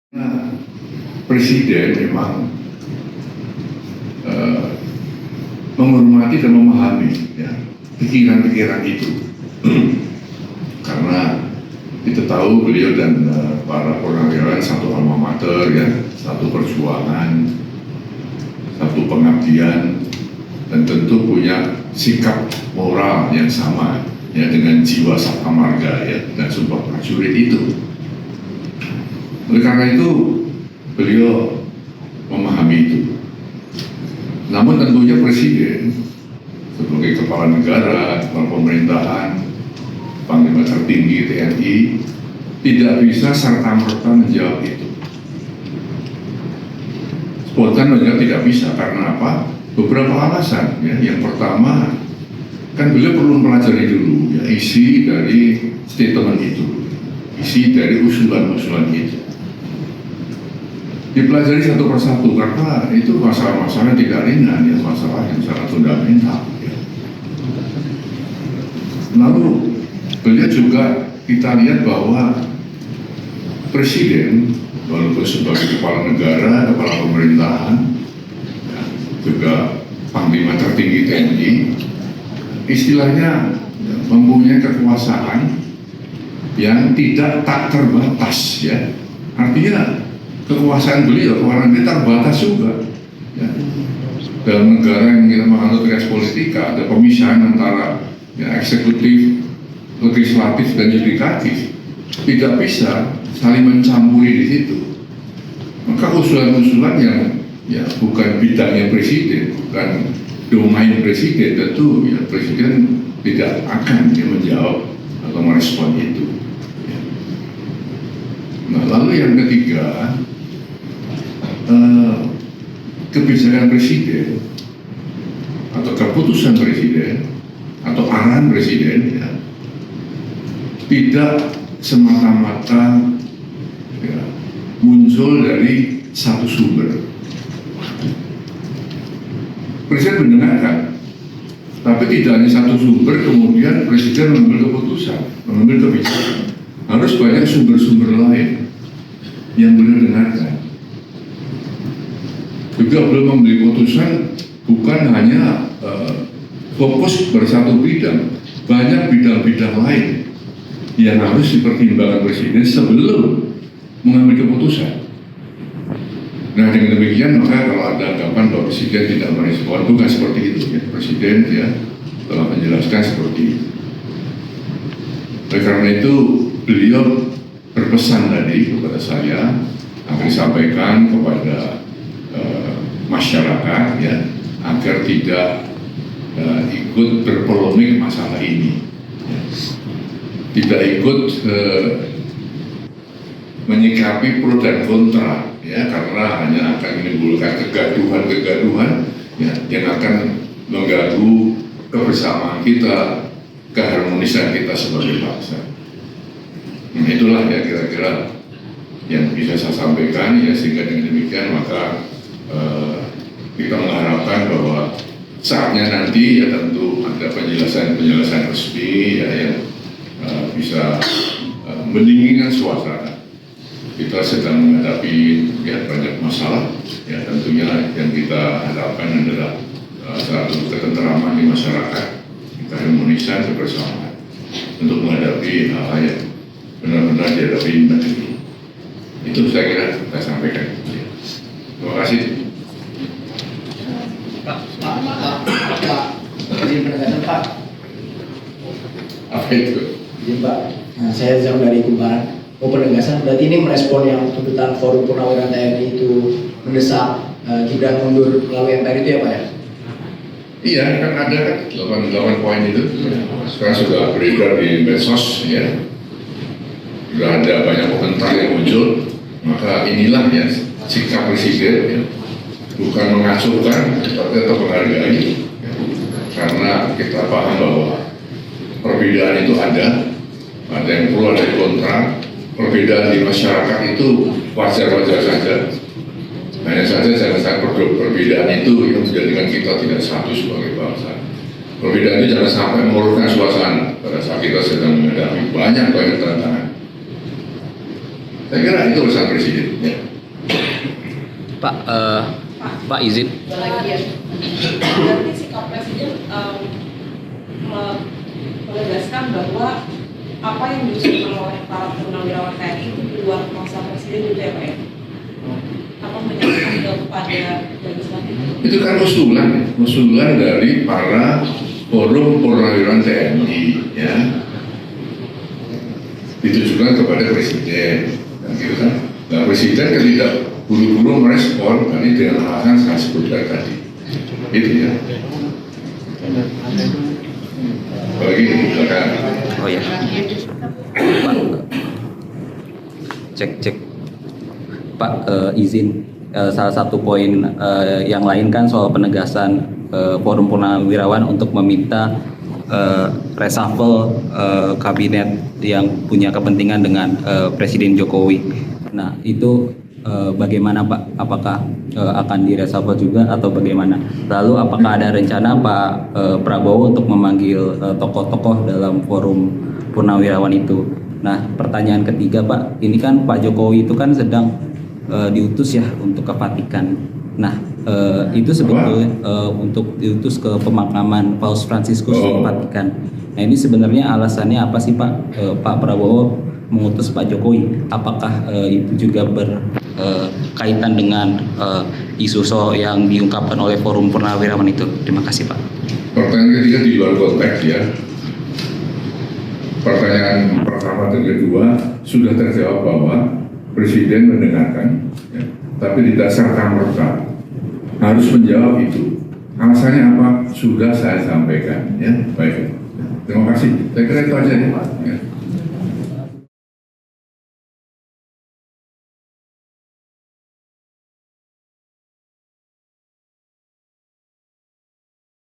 Nah, Presiden memang menghormati dan memahami ya, pikiran-pikiran itu karena kita tahu beliau dan para purnawirawan satu alma mater ya, satu perjuangan, satu pengabdian, dan tentu punya sikap moral yang sama ya, dengan jiwa Sabta Marga ya, dan sumpah prajurit itu. Oleh karena itu beliau memahami itu. Namun tentunya Presiden sebagai kepala negara, kepala pemerintahan, Panglima tertinggi TNI tidak bisa serta-merta menjawab itu. Spontan menjawab tidak bisa karena apa? Beberapa alasan. Ya. Yang pertama, kan beliau perlu mempelajari dulu ya, isi dari statement itu, isi dari usulan-usulan itu. Dipelajari satu persatu karena itu masalah-masalah tidak ringan ya, masalah yang sangat fundamental ya. Lalu beliau juga kita lihat bahwa Presiden walaupun sebagai kepala negara, kepala pemerintahan ya, juga Panglima tertinggi TNI istilahnya ya, mempunyai kekuasaan yang tidak tak terbatas ya, artinya kekuasaan beliau, kekuasaan dia terbatas juga. Ya. Dalam negara yang kita menganut res politika, ada pemisahan antara ya, eksekutif, legislatif, dan yudikatif. Tidak bisa saling mencampuri di situ. Maka usulan-usulan yang ya, bukan bidangnya Presiden, bukan domain Presiden, tentu ya, Presiden tidak akan ya, menjawab atau merespon itu. Ya. Nah, lalu yang ketiga, kebijakan Presiden atau keputusan Presiden atau arahan Presiden ya, tidak semata-mata ya, muncul dari satu sumber. Presiden mendengarkan, tapi tidak hanya satu sumber kemudian Presiden mengambil keputusan, mengambil kebijakan. Harus banyak sumber-sumber lain yang beliau dengarkan. Juga belum memberi keputusan bukan hanya fokus pada satu bidang, banyak bidang-bidang lain yang harus dipertimbangkan Presiden sebelum mengambil keputusan. Nah dengan demikian maka kalau ada anggapan bahwa Presiden tidak merespon, bukan seperti itu ya. Presiden ya telah menjelaskan seperti itu. Oleh karena itu beliau berpesan tadi kepada saya akan disampaikan kepada masyarakat ya, agar tidak ikut berpolemik masalah ini ya. Tidak ikut menyikapi pro dan kontra ya, karena hanya akan menimbulkan kegaduhan ya, yang akan mengganggu kebersamaan kita, keharmonisan kita sebagai bangsa. Nah, itulah ya kira-kira yang bisa saya sampaikan ya, sehingga dengan demikian maka kita mengharapkan bahwa saatnya nanti ya tentu ada penjelasan resmi ya, yang bisa mendinginkan suasana. Kita sedang menghadapi ya, banyak masalah ya, tentunya yang kita harapkan adalah satu ketentraman di masyarakat, keharmonisan kebersamaan untuk menghadapi hal yang benar-benar dihadapi negeri. Itu saya kira saya sampaikan. Terima kasih. Izin penegasan Pak. Apa itu? Izin Pak. Nah, saya Zam dari Kumparan. Mau penegasan, berarti ini merespon yang tuntutan Forum Purnawirawan TNI itu mendesak Gibran mundur melalui MPR itu ya Pak ya? Iya, kan ada kan 88 poin itu. Sekarang sudah beredar di medsos ya. Sudah ada banyak komentar yang muncul. Maka inilah ya sikap Presiden ya. Bukan mengacuhkan, tapi tetap menghargai ya. Karena kita paham bahwa perbedaan itu ada yang pro, ada yang kontra. Perbedaan di masyarakat itu wajar-wajar saja. Hanya saja jangan sampai perbedaan itu yang menjadikan kita tidak satu sebagai bangsa. Perbedaan itu jangan sampai merugikan suasana pada saat kita sedang menghadapi banyak tantangan. Saya kira itu urusan Presiden ya. Pak izin. Berarti sikap Presiden menegaskan bahwa apa yang diusulkan oleh para purnawirawan TNI itu di luar kuasa Presiden juga ya Pak ya? Apa menyatakan kepada legislatif? Itu kan usulan dari para forum purnawirawan TNI, ya, ditujukan kepada Presiden, kan gitu kan? Nah, Presiden kan tidak buru-buru merespon, kan ini dengan alasan saya sebutkan tadi, gitu ya. Lagi, silakan. Oh ya. Pak, cek. Pak, izin salah satu poin yang lain kan soal penegasan Forum Purnawirawan untuk meminta reshuffle kabinet yang punya kepentingan dengan Presiden Jokowi. Nah, itu bagaimana Pak? Apakah akan direshuffle juga atau bagaimana? Lalu apakah ada rencana Pak Prabowo untuk memanggil tokoh-tokoh dalam Forum Purnawirawan itu? Nah, pertanyaan ketiga Pak, ini kan Pak Jokowi itu kan sedang diutus ya untuk ke Vatikan. Nah, itu sebetulnya untuk diutus ke pemakaman Paus Fransiskus di Vatikan. Nah, ini sebenarnya alasannya apa sih Pak? Pak Prabowo mengutus Pak Jokowi. Apakah itu juga berkaitan dengan isu soal yang diungkapkan oleh Forum Purnawirawan itu? Terima kasih Pak. Pertanyaan ketiga di luar konteks ya. Pertanyaan pertama dan kedua sudah terjawab bahwa Presiden mendengarkan, ya, tapi didasarkan merta harus menjawab itu. Alasannya apa? Sudah saya sampaikan. Ya, baik. Terima kasih. Saya kira itu aja ya, Pak. Ya.